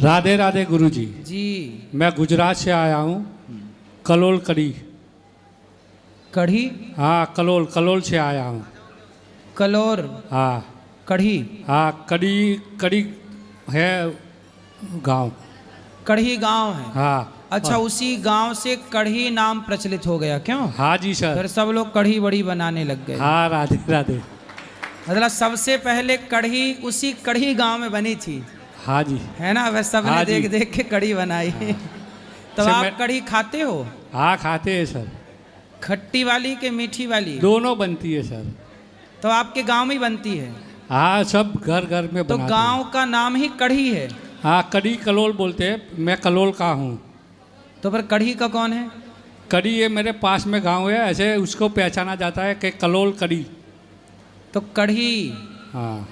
राधे राधे गुरुजी। जी। मैं गुजरात से आया हूँ। कलोल कड़ी। कढ़ी। हाँ, कलोल कलोल से आया हूँ। कलोर। हाँ कढ़ी। हाँ, कड़ी कड़ी है गांव। कढ़ी गांव है। हाँ। अच्छा, उसी गांव से कढ़ी नाम प्रचलित हो गया क्यों? हाँ जी सर। फिर सब लोग कढ़ी बड़ी बनाने लग गए। हाँ, राधे राधे। मतलब सबसे पहले कढ़ी उसी कढ़ी गांव में बनी थी। हाँ जी। है ना, वह सबने हाँ देख जी। देख के कढ़ी बनाई। हाँ। तो सर, आप कढ़ी खाते हो? हाँ, खाते हैं सर। खट्टी वाली के मीठी वाली? दोनों बनती है सर। तो आपके गांव में ही बनती है? हाँ, सब घर घर में तो बनाते गांव हैं। का नाम ही कढ़ी है? हाँ, कड़ी कलोल बोलते हैं। मैं कलोल का हूँ। तो फिर कढ़ी का कौन है? कड़ी ये मेरे पास में गांव है, ऐसे उसको पहचाना जाता है कि कलोल कड़ी। तो कढ़ी। हाँ।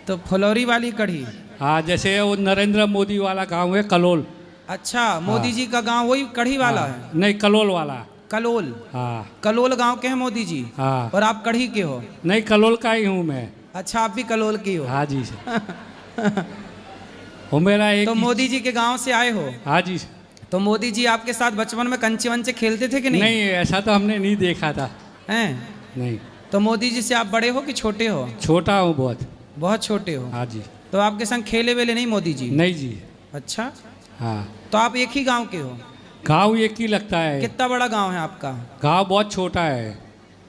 तो फुलौरी वाली कढ़ी? हाँ, जैसे वो नरेंद्र मोदी वाला गांव है कलोल। अच्छा, मोदी जी का गांव वही कढ़ी वाला है? नहीं, कलोल वाला। कलोल। हाँ। कलोल गांव के हैं मोदी जी? हाँ। और आप कढ़ी के हो? नहीं, कलोल का ही हूँ मैं। अच्छा, आप भी कलोल की हो? हाँ जी सर। वो मेरा एक तो मोदी जी के गांव से आए हो? हाँ जी। तो मोदी जी आपके साथ बचपन में कंचे वंचे खेलते थे कि नहीं? नहीं, ऐसा तो हमने नहीं देखा था। हैं? नहीं। तो मोदी जी से आप बड़े हो कि छोटे हो? छोटा हूँ बहुत। बहुत छोटे हो? हाँ जी। तो आपके संग खेले वेले नहीं मोदी जी? नहीं जी। अच्छा। हाँ। तो आप एक ही गांव के हो? गांव एक ही लगता है। कितना बड़ा गांव है आपका? गांव बहुत छोटा है।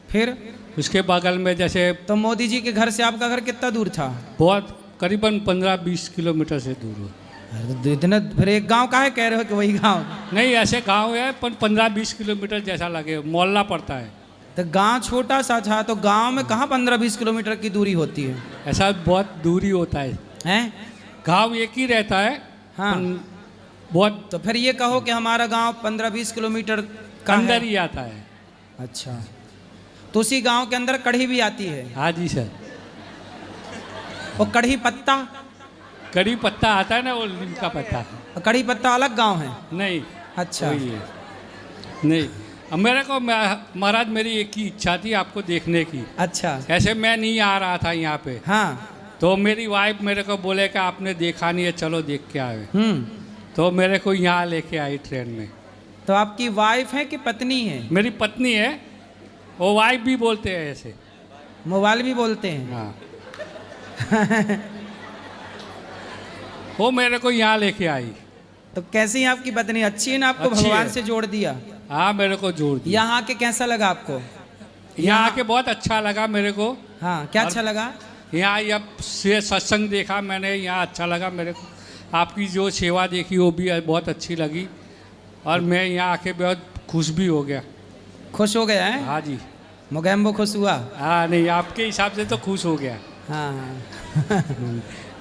फिर? उसके बगल में जैसे तो मोदी जी के घर से आपका घर कितना दूर था? बहुत करीबन 15-20 किलोमीटर से दूर हो। अरे तो इतना, फिर एक गांव का है कह रहे हो कि वही गांव? नहीं, ऐसे गांव है पर 15-20 किलोमीटर जैसा लगे, मोहल्ला पड़ता है। तो गांव छोटा सा था तो गांव में कहाँ 15-20 किलोमीटर की दूरी होती है? ऐसा बहुत दूरी होता है। हैं? गांव एक ही रहता है। हाँ। बहुत तो फिर ये कहो कि हमारा गांव 15-20 किलोमीटर का अंदर है। ही आता है। अच्छा, तो उसी गांव के अंदर कढ़ी भी आती है? हाँ जी सर। और कढ़ी पत्ता? कड़ी पत्ता आता है ना, वो नीम का पत्ता। और कढ़ी पत्ता अलग गांव है? नहीं। अच्छा। वही है। नहीं, अब मेरे को महाराज मेरी एक ही इच्छा थी आपको देखने की। अच्छा। ऐसे मैं नहीं आ रहा था यहाँ पे। हाँ। तो मेरी वाइफ मेरे को बोले कि आपने देखा नहीं है, चलो देख के आए। हम्म। तो मेरे को यहाँ लेके आई ट्रेन में। तो आपकी वाइफ है कि पत्नी है? मेरी पत्नी है। वो वाइफ भी बोलते हैं ऐसे। मोबाइल भी बोलते हैं? हाँ। वो मेरे को यहाँ लेके आई। तो कैसी है आपकी पत्नी? अच्छी है ना? आपको अच्छी भगवान है। से जोड़ दिया? हाँ, मेरे को जोड़ दिया। यहाँ के कैसा लगा आपको? यहाँ आके बहुत अच्छा लगा मेरे को। हाँ, क्या अच्छा लगा? यहाँ जब से सत्संग देखा मैंने, यहाँ अच्छा लगा मेरे को। आपकी जो सेवा देखी वो भी बहुत अच्छी लगी। और मैं यहाँ आके बहुत खुश भी हो गया। खुश हो गया है? हाँ जी। मोगैम्बो खुश हुआ? हाँ, नहीं, आपके हिसाब से तो खुश हो गया। हाँ।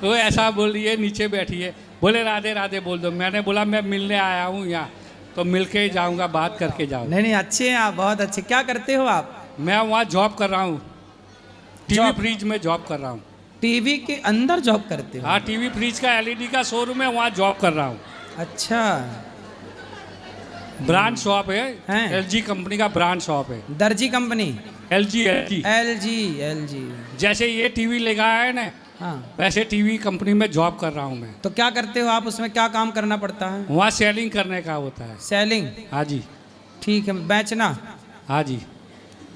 वो ऐसा बोल रही है, नीचे बैठी है, बोले राधे राधे बोल दो। मैंने बोला मैं मिलने आया हूँ यहाँ, तो मिल के ही जाऊँगा, बात करके जाऊँ। नहीं नहीं, अच्छे हैं आप, बहुत अच्छे। क्या करते हो आप? मैं वहाँ जॉब कर रहा हूँ। TV job? फ्रिज में जॉब कर रहा हूँ। टीवी के अंदर जॉब करते हो? हाँ, टीवी फ्रिज का एलईडी का शोरूम है, वहाँ जॉब कर रहा हूँ। अच्छा। ब्रांड शॉप है। हैं? एलजी कंपनी का ब्रांड शॉप है। दर्जी company? LG LG. LG. LG. जैसे ये टीवी लगाया है ना, हाँ। वैसे टीवी कंपनी में जॉब कर रहा हूँ मैं। तो क्या करते हो आप उसमें? क्या काम करना पड़ता है? वहाँ सेलिंग करने का होता है। सेलिंग? हाँ जी। ठीक है, बेचना? हाँ जी।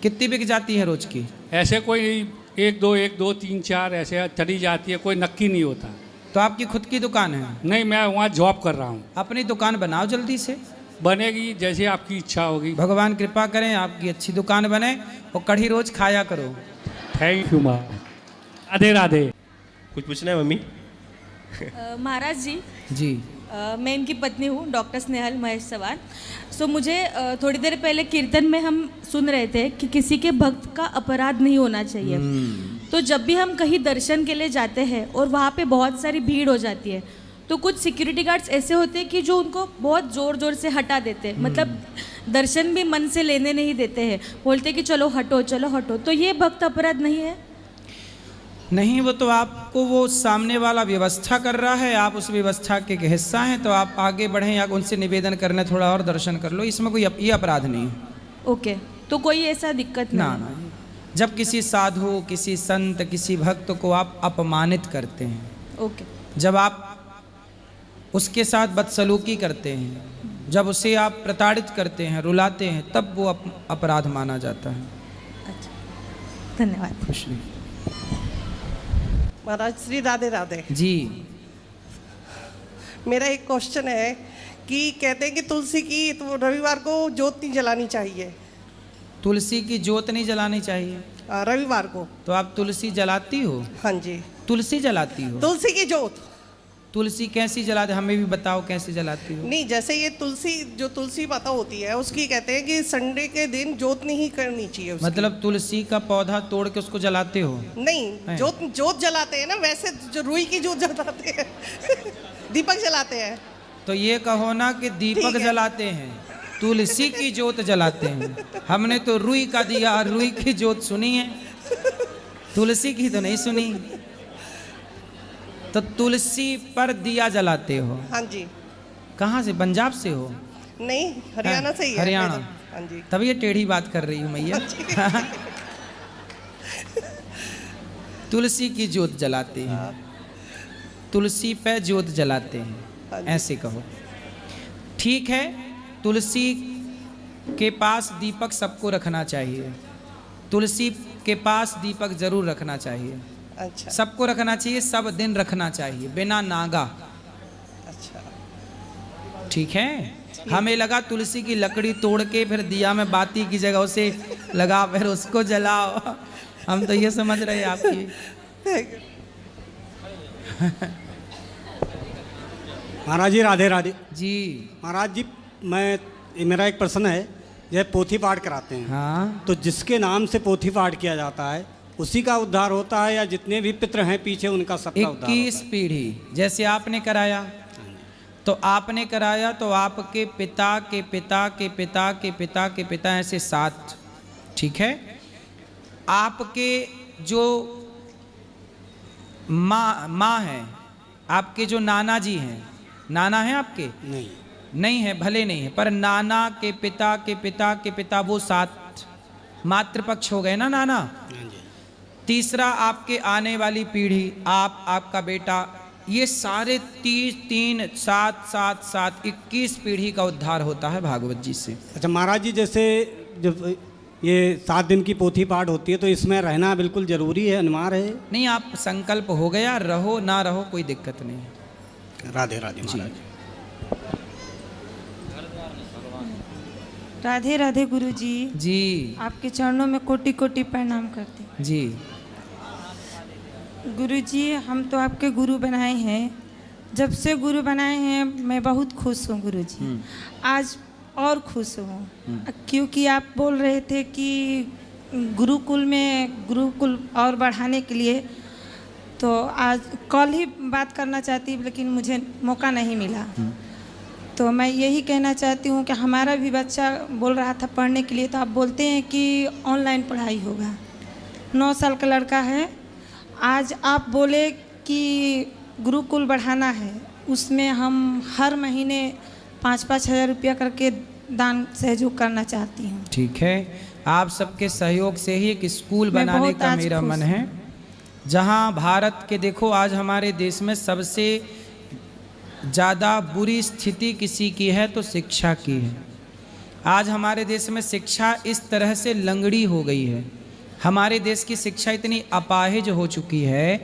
कितनी बिक जाती है रोज की? ऐसे कोई 1 2 3 4 ऐसे चली जाती है, कोई नक्की नहीं होता। तो आपकी खुद की दुकान है? नहीं, मैं वहाँ जॉब कर रहा हूँ। अपनी दुकान बनाओ जल्दी से। बनेगी जैसे आपकी इच्छा होगी। भगवान कृपा करें आपकी अच्छी दुकान बने और कढ़ी रोज खाया करो। थैंक यू माँ। राधे राधे। कुछ पूछना है मम्मी? महाराज जी, जी। मैं इनकी पत्नी हूँ, डॉक्टर स्नेहल महेश सवान। सो मुझे थोड़ी देर पहले कीर्तन में हम सुन रहे थे कि किसी के भक्त का अपराध नहीं होना चाहिए। तो जब भी हम कहीं दर्शन के लिए जाते हैं और वहाँ पे बहुत सारी भीड़ हो जाती है, तो कुछ सिक्योरिटी गार्ड्स ऐसे होते हैं कि जो उनको बहुत ज़ोर ज़ोर से हटा देते हैं। मतलब दर्शन भी मन से लेने नहीं देते हैं, बोलते हैं कि चलो हटो चलो हटो। तो ये भक्त अपराध नहीं है? नहीं, वो तो आपको वो सामने वाला व्यवस्था कर रहा है, आप उस व्यवस्था के एक हिस्सा हैं, तो आप आगे बढ़ें या उनसे निवेदन करने थोड़ा और दर्शन कर लो, इसमें कोई ये अपराध नहीं है। ओके, तो कोई ऐसा दिक्कत ना नहीं? ना, जब किसी साधु, किसी संत, किसी भक्त को आप अपमानित करते हैं, ओके। जब आप उसके साथ बदसलूकी करते हैं, जब उसे आप प्रताड़ित करते हैं, रुलाते हैं, तब वो अपराध माना जाता है। अच्छा, धन्यवाद। खुश रहिए। महाराज श्री राधे राधे। जी, मेरा एक क्वेश्चन है कि कहते हैं कि तुलसी की तो रविवार को जोत नहीं जलानी चाहिए, तुलसी की जोत नहीं जलानी चाहिए। रविवार को। तो आप तुलसी जलाती हो? हाँ जी, तुलसी जलाती हो? तुलसी की जोत। तुलसी कैसी जलाते, हमें भी बताओ कैसे जलाती हो? नहीं, जैसे ये तुलसी जो तुलसी माता होती है उसकी कहते हैं कि संडे के दिन जोत नहीं करनी चाहिए उसकी। मतलब तुलसी का पौधा तोड़ के उसको जलाते हो? नहीं, है। जोत जलाते हैं ना, वैसे जो रुई की जोत जलाते हैं दीपक जलाते हैं। तो ये कहो ना कि दीपक ठीक है। जलाते हैं, तुलसी की जोत जलाते हैं। हमने तो रुई का दिया, रुई की जोत सुनी है, तुलसी की तो नहीं सुनी। तो तुलसी पर दिया जलाते हो? हाँ जी। कहाँ से, पंजाब से हो? नहीं, हरियाणा से ही है। हरियाणा। हाँ जी। तभी ये टेढ़ी बात कर रही हूँ मैया। तुलसी की जोत जलाते हैं, तुलसी पे जोत जलाते हैं, ऐसे कहो। ठीक है, तुलसी के पास दीपक सबको रखना चाहिए, तुलसी के पास दीपक जरूर रखना चाहिए, अच्छा सबको रखना चाहिए, सब दिन रखना चाहिए, बिना नागा। अच्छा। ठीक है। हमें लगा तुलसी की लकड़ी तोड़ के फिर दिया में बाती की जगह उसे लगा, फिर उसको जलाओ। हम तो ये समझ रहे हैं आपकी। महाराज जी राधे राधे। जी महाराज जी, मेरा एक प्रश्न है, यह पोथी पाठ कराते हैं, हाँ, तो जिसके नाम से पोथी पाठ किया जाता है उसी का उद्धार होता है या जितने भी पितृ हैं पीछे उनका सबका उद्धार 21 होता है? पीढ़ी जैसे आपने कराया, तो आपने कराया तो आपके पिता के पिता के पिता के पिता के पिता, ऐसे 7। ठीक है। आपके जो माँ है, आपके जो नाना जी हैं, नाना है आपके? नहीं, नहीं है, भले नहीं है, पर नाना के पिता के पिता के पिता, वो 7 मातृपक्ष हो गए ना नाना। हाँ जी। तीसरा आपके आने वाली पीढ़ी, आपका बेटा, ये सारे 3 7 7 7 21 पीढ़ी का उद्धार होता है भागवत जी से। अच्छा महाराज जी, जैसे जब ये 7 दिन की पोथी पाठ होती है तो इसमें रहना बिल्कुल जरूरी है, अनिवार्य है? नहीं, आप संकल्प हो गया, रहो ना रहो कोई दिक्कत नहीं है। राधे राधे महाराज। राधे राधे गुरु जी। जी आपके चरणों में कोटि कोटि प्रणाम करते हैं। जी। गुरु जी, हम तो आपके गुरु बनाए हैं, जब से गुरु बनाए हैं मैं बहुत खुश हूँ गुरु जी। आज और खुश हूँ क्योंकि आप बोल रहे थे कि गुरुकुल और बढ़ाने के लिए, तो आज कल ही बात करना चाहती, लेकिन मुझे मौका नहीं मिला। तो मैं यही कहना चाहती हूँ कि हमारा भी बच्चा बोल रहा था पढ़ने के लिए, तो आप बोलते हैं कि ऑनलाइन पढ़ाई होगा। 9 साल का लड़का है। आज आप बोले कि गुरुकुल बढ़ाना है, उसमें हम हर महीने 5-5 हज़ार रुपया करके दान सहयोग करना चाहती हूँ। ठीक है, आप सबके सहयोग से ही एक स्कूल मैं बनाने बहुत का आज मेरा खुश मन हूँ। है, जहाँ भारत के, देखो आज हमारे देश में सबसे ज़्यादा बुरी स्थिति किसी की है तो शिक्षा की है। आज हमारे देश में शिक्षा इस तरह से लंगड़ी हो गई है, हमारे देश की शिक्षा इतनी अपाहिज हो चुकी है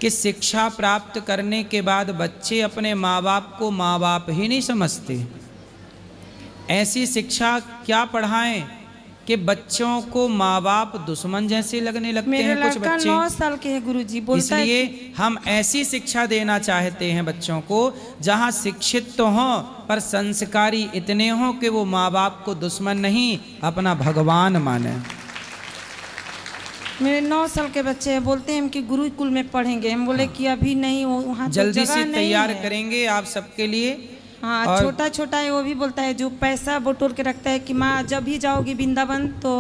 कि शिक्षा प्राप्त करने के बाद बच्चे अपने माँ बाप को माँ बाप ही नहीं समझते। ऐसी शिक्षा क्या पढ़ाएं कि बच्चों को माँ बाप दुश्मन जैसे लगने लगते मेरा हैं कुछ लड़का बच्चे। 9 साल के है गुरुजी, बोलता है इसलिए हम ऐसी शिक्षा देना चाहते हैं बच्चों को जहाँ शिक्षित तो हों पर संस्कारी इतने हों कि वो माँ बाप को दुश्मन नहीं अपना भगवान माने। मेरे 9 साल के बच्चे हैं, बोलते हैं हम कि गुरुकुल में पढ़ेंगे। हम बोले कि अभी नहीं, वहाँ तो जल्दी जगह से नहीं तैयार है। करेंगे आप सबके लिए। हाँ, और- छोटा छोटा है, वो भी बोलता है, जो पैसा बटोर के रखता है कि माँ जब भी जाओगी वृंदावन तो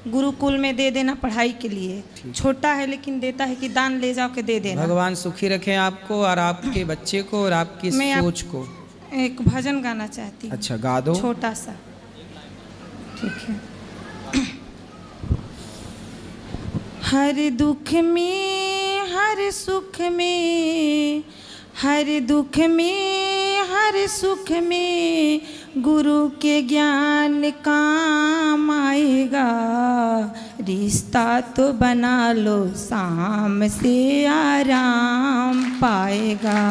गुरुकुल में दे देना पढ़ाई के लिए। छोटा है लेकिन देता है कि दान ले जाओ के दे देना। भगवान सुखी रखें आपको और आपके बच्चे को और आपकी मैं आप- सोच को। एक भजन गाना चाहती हूँ, अच्छा गा दो। छोटा सा। ठीक है। हर दुख में हर सुख में, हर दुख में संसार सुख में गुरु के ज्ञान काम आएगा। रिश्ता तो बना लो शाम से आराम पाएगा।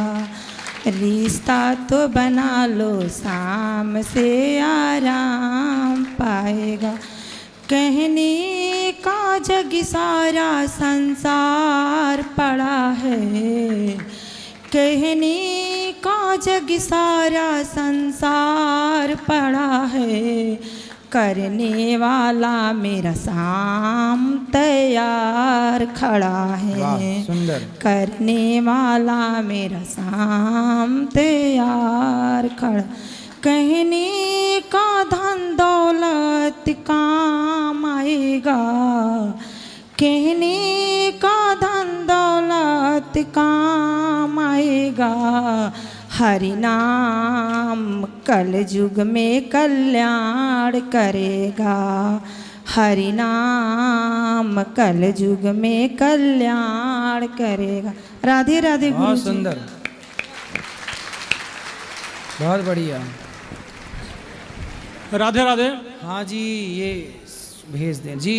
रिश्ता तो बना लो शाम से आराम पाएगा। कहने का जग सारा संसार पड़ा है। कहने का जग सारा संसार पड़ा है। करने वाला मेरा शाम तैयार खड़ा है। वाह, सुंदर। करने वाला मेरा शाम तैयार खड़ा। कहने का धन दौलत काम आएगा। कहने का धन दौलत काम आएगा। हरि नाम कल युग में कल्याण करेगा। हरि नाम कल युग में कल्याण करेगा। राधे राधे गुरु बहुत जी। सुंदर, बहुत बढ़िया। राधे राधे। हाँ जी, ये भेज दें जी।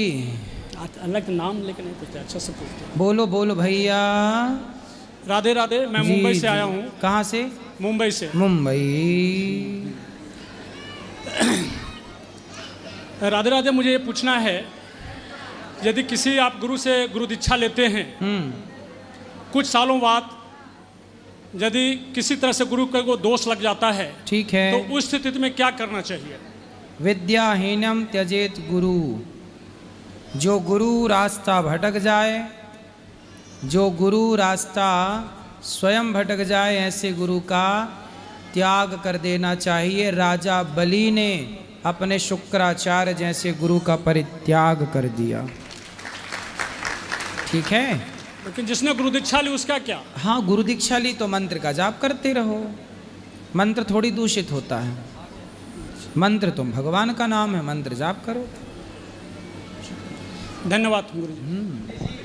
अलग नाम लेके नहीं पूछते, अच्छा से पूछते। बोलो बोलो भैया। राधे राधे। मैं जी, मुंबई से जी। आया हूँ। कहाँ से? मुंबई से। मुंबई। राधे राधे। मुझे ये पूछना है, यदि किसी आप गुरु से गुरु दीक्षा लेते हैं, कुछ सालों बाद यदि किसी तरह से गुरु को दोष लग जाता है, ठीक है, तो उस स्थिति में क्या करना चाहिए? विद्याहीनम त्यजेत गुरु। जो गुरु रास्ता भटक जाए, जो गुरु रास्ता स्वयं भटक जाए, ऐसे गुरु का त्याग कर देना चाहिए। राजा बलि ने अपने शुक्राचार्य जैसे गुरु का परित्याग कर दिया। ठीक है। लेकिन जिसने गुरु दीक्षा ली उसका क्या? हाँ, गुरु दीक्षा ली तो मंत्र का जाप करते रहो। मंत्र थोड़ी दूषित होता है। मंत्र तुम भगवान का नाम है, मंत्र जाप करो। धन्यवाद गुरु जी।